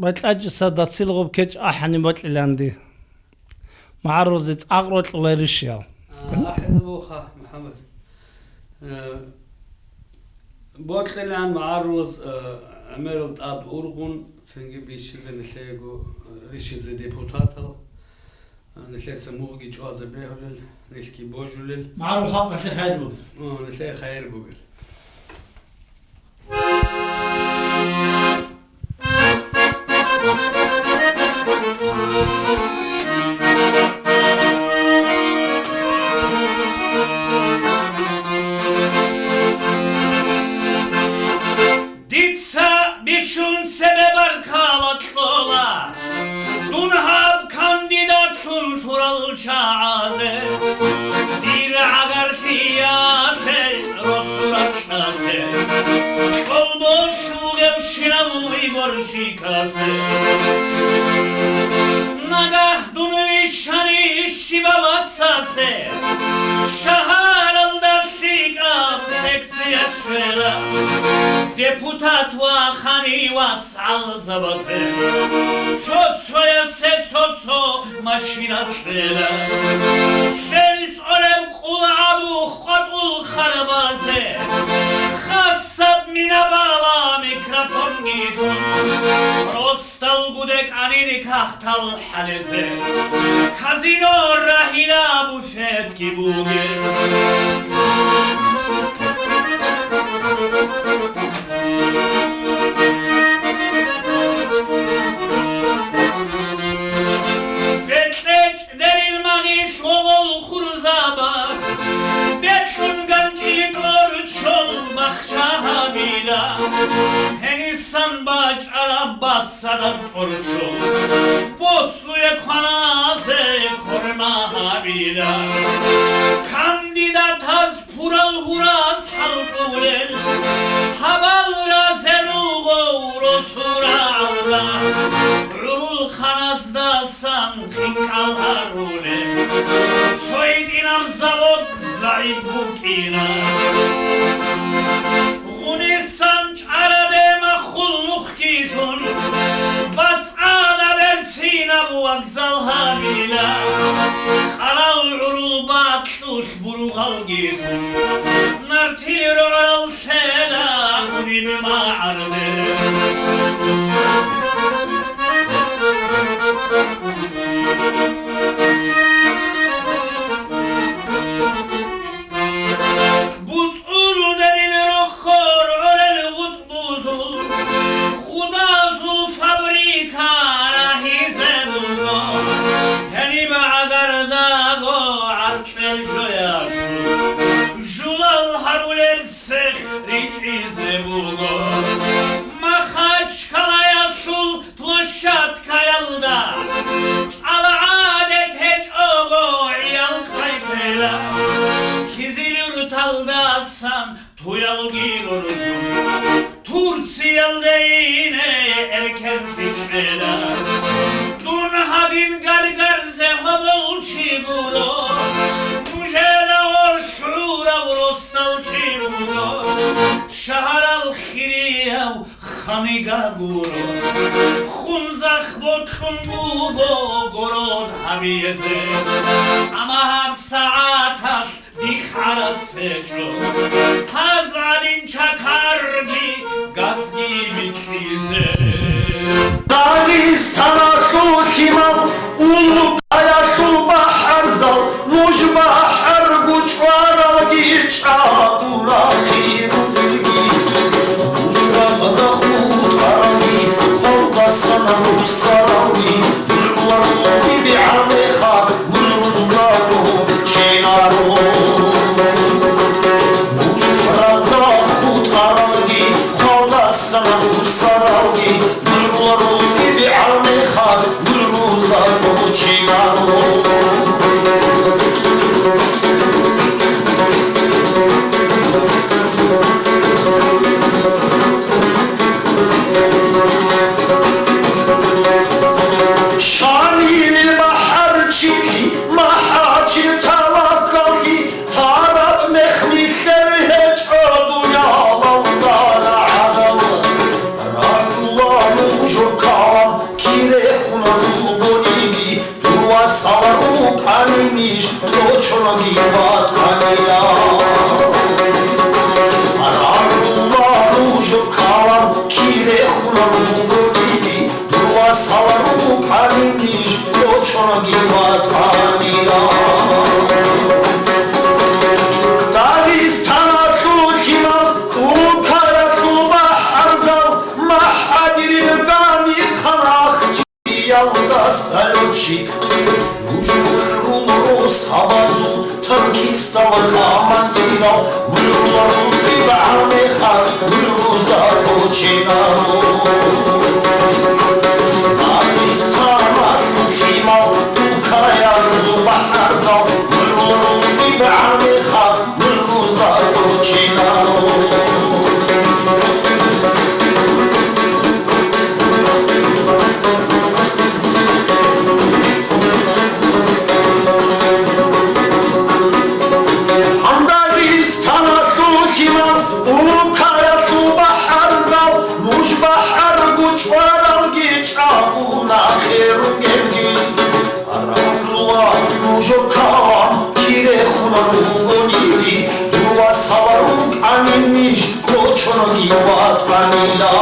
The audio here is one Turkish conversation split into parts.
بتلاجسا داتسيلغو بكج أحني بتلاندي معرض أقرأ الله رشيال أحزبوخا محمد بوتلان معرض عملت أب أورغون سنجيب لي شيء نسيجو ريشيز ديبوتاتل نسيج سموغي جواز بيهولل نسكي بوجولل معرض حق في خير بوجل نسيج خير بوجل Bişun sebep arkalatlola Dunhab kandidatun tural çağaze Bir agar fiyase rosurat çaze Kol boşu gevşinavuy borşikase Nagah dunu işani şibabatsase Şahar aldaşikab seksi yaşvela Deputat wa khani wa tsal zabaze Tsotso yase tsotso mashina shela Shelit olem qul abu qatul kharabaze Khassab mina bala mikrofon gitun Rostal gudek anini kahtal haleze Kazino rahina bufet gibuge Betleç deril magiş oğul kurzabak Betlun gancik orçol bahça habila Henisan baç arabat sadat orçol Bot suya kanaze korma habila Kandidat az pural huraz halk ulel Habal razenugo rosura Allah Rul khanazdasan khinkalharule Soid inam zavod zaibukina Gunisan çarade makhulluq kitun Bats ala bersina bu akzal habila Khalal urul batluş burugal gitun Nartil rural şela unim ma'arde But'ul deril rokhor olel gutbuzul Gudazul fabrika rahize bulgo Yani ba'agardago arçel joyashu Julal harulem seh riçize bulgo Mahaç kalayasul ploşat kayalda Ala adet heç ogo iyal kayfela Kizilür taldasan tuyal girurjum Turtsiyal deyine erken fiçmela Dun hadin gargar zehabol çiguro Mujela or şura vrostal çiguro Şaharal khiriyav khaniga guro Khunzakh botkun bugo goron habiyeze Ama ham saatash dikharat seço Hazalin çakargi gazgi mikrize Dağistana şu timal ulu kaya şu bahar zal Nuj bahar guçvara gir çadura giru bilgi Ucrağda hutarani Kolda sana ruhsarani Gülvar gibi ameha Gülruzgaru çenaru Ucrağda ani mish kochonogi watvanila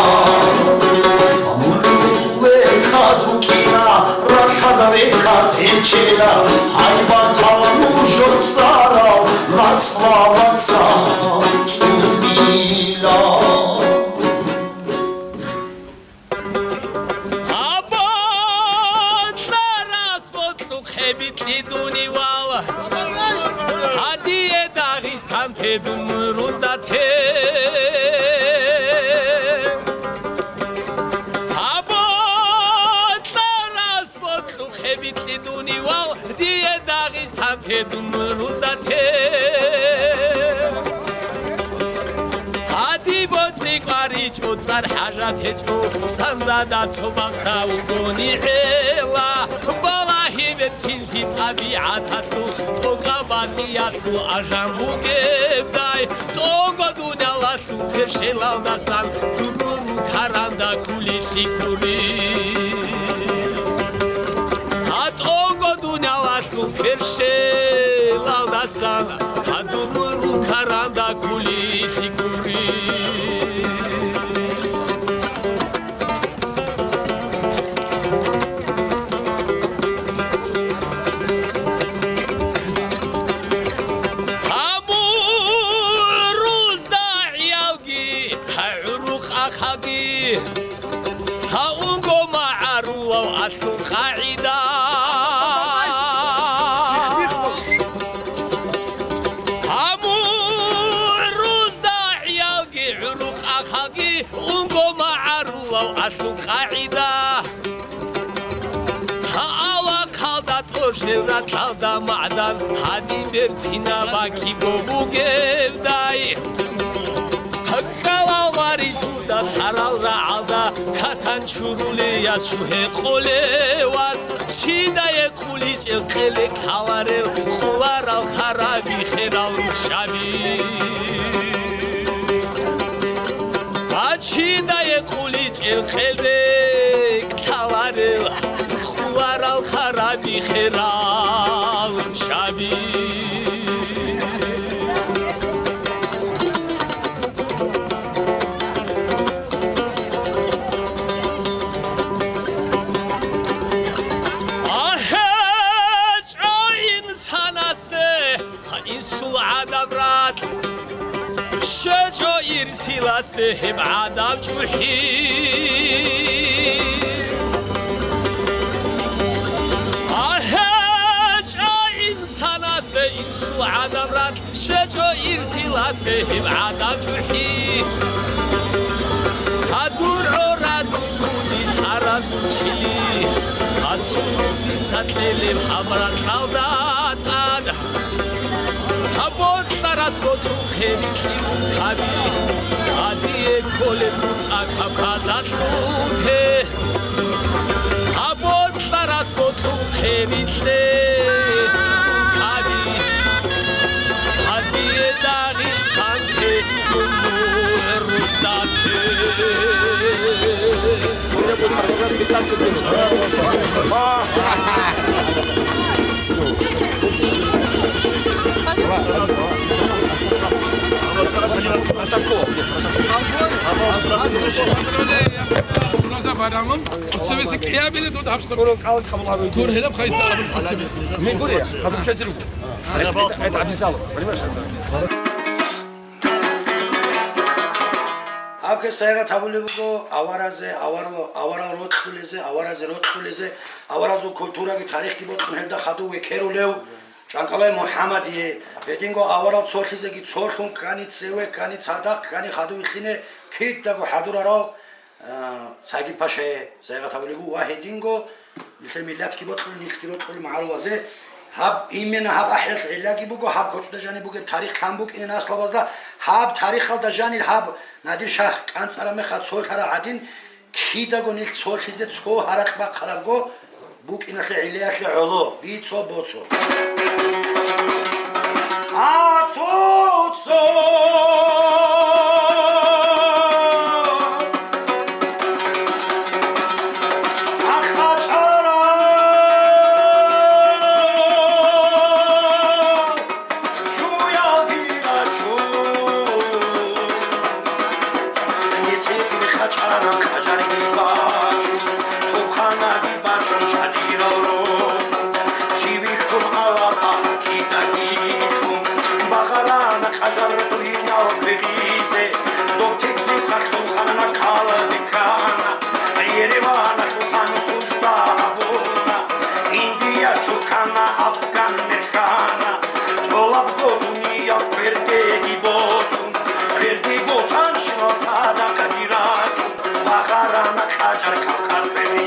amulve kazukina rashada ve kazenchela hayvata mujotsara nasvavatsa tsumila Çar hacat heço sanzada çobakta ugoni ela Valahi ve tilki tabiatatu Tokabatiyatu ajambu gebday Togo dunyalashu kırşelaldasan Durun karanda kulitli kuri Togo dunyalashu kırşelaldasan Durun karanda kulitli kuri Kalda madan hadi bertina baki bobu gevday Hakala vari juda saral ra'alda katan churule yashuhe qole was chidaye qulic elqele kalarel khuvaral kharabi khiral shabi chidaye qulic elqele kalarel khuvaral kharabi khiral shabi Silase hep adam cuhi Aheca insana se insu adam rat Şeco irsilase hep adam cuhi Hadur orazu kudi harazu çili Hasuni satlelim hamrat kaldat ad Habot taras botu kheriki khabi Adiye kole akha khazat muthe Abot taras botu kherite khabi Adiye Dagestan ke nur rudate Мне будет продолжать 15 минут. Roza bayramım. Sevesi kıyabeli de hapiste. Kur helap kayısı alın hasibi. من قولي خبر كثير اتعب يسالو Avke sayga tabulebugo avaraze avara rotkhuleze avaraze rotkhuleze avarazo kultura ki tarikh ki bot helda khadu ve kerulev Çankalay Muhammediye bedingo avara sorthize ki sorkhun kani tseve kani tsadak kani khadu itline kit da go haduraro Sagi Paşa'ya sayga tabulebu vahedingo Nişte millet ki bot niştirot kul maaruvaze Hab imena hab ahlet illaki bugo hab koçda jani bugo tarikh tambuk inen aslavazda hab tarikh da jani hab Nadir Şah kantsarame khat sokhara adin kidago nil sorthize tso harakba kharago buk inahle ilahle olo bitso botso Atso ხაჭარა ხაჟარი გიბაჩუ თუხანა გიბაჩუ ჩადირო როს ჩივი ხუმალაპა კიტაგიტუ ბაღარანა ხაჟარ დუინა ქრიგიზე დოქტიკნი სახთუხანა ქალადიკანა ერევანა თუხანა სუშტა აბუნა ინდია ჩუკანა აფგან მეხანა თოლაბგო დუნია ფერდეგი ბოსუ ფერდი ბოსან შნოცადა კადირაჩუ ბაღარანა ხაჟარ ქალკატები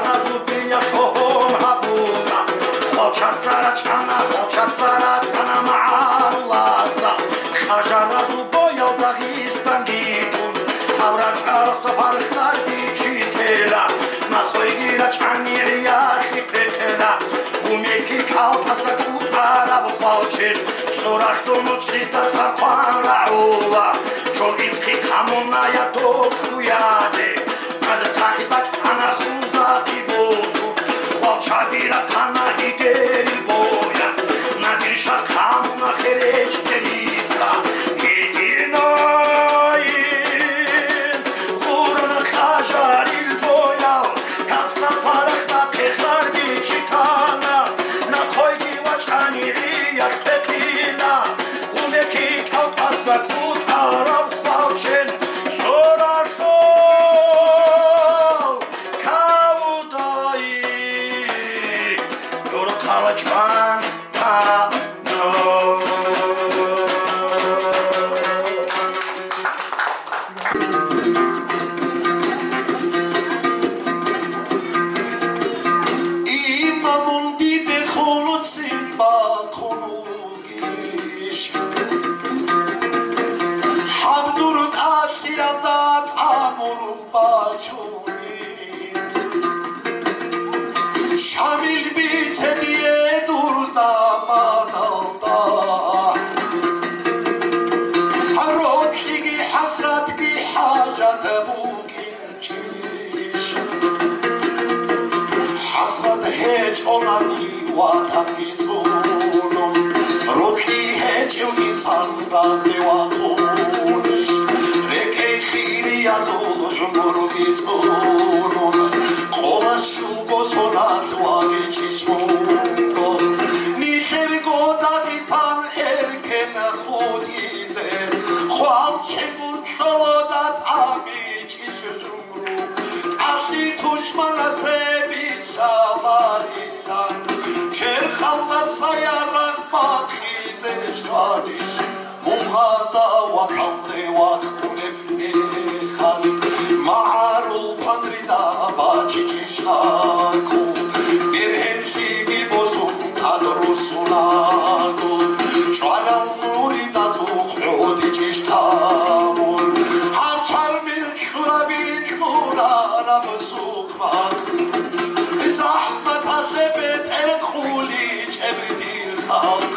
разубия ком хабула хоча сара чана хоча сара цана маарлаза хажа разубоя Дагестан дитун аврачара сафархар дичитела нахой гира чани рияхи петела умеки калпаса кутара бухалчен сорахтону цита сарпан раула чогитки камоная доксуяде Тахибат ана хузати бозу Хвалчабира тана игери бояс Надиша камуна хереч терица Единоин Урна хажарил боял Капса парахта техар бичитана На койги вачани риях петина Умеки калпаса тут араб хвалчен Сорашо Kalachman no Imamundi de khulot simba khulugish Hamdurut ashiyadat amur bachuni Shamil bitediye dur zamanında Harotigi hasratgi hacet buginçiş Hasrat hiç onani vatangi sunun Rotgi hiç insan razı vatuniş Reke khiri yazul jumurgi sunun Kolaşugo sonat vagi çişmungo Nişergo dadistan erken khudize Khwal çebut şolodat ami çişumru Asi tuşmana sebi şamaridan Kerkhavla sayarak bakhize şaniş Mungaza vatamre vakhuleb nekhan Ma'arul pandrida baçişnaku Bir hemşigi bozum kadrosunaku Çuanal nurida zuhudi çiştamul Harçar min şurabit nurana mısukmak Zahmet azebet el khuli çebdir halk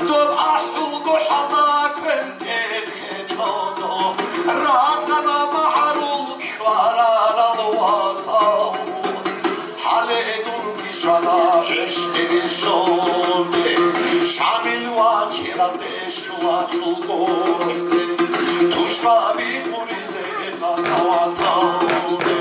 Dob ahul goşadak ventek heçodo Ragana ma'arul şvarar alvasal Haledun gişana eşteri şode Şamil vaçirade şuvatul goşde Tuşva bir murize khatavatav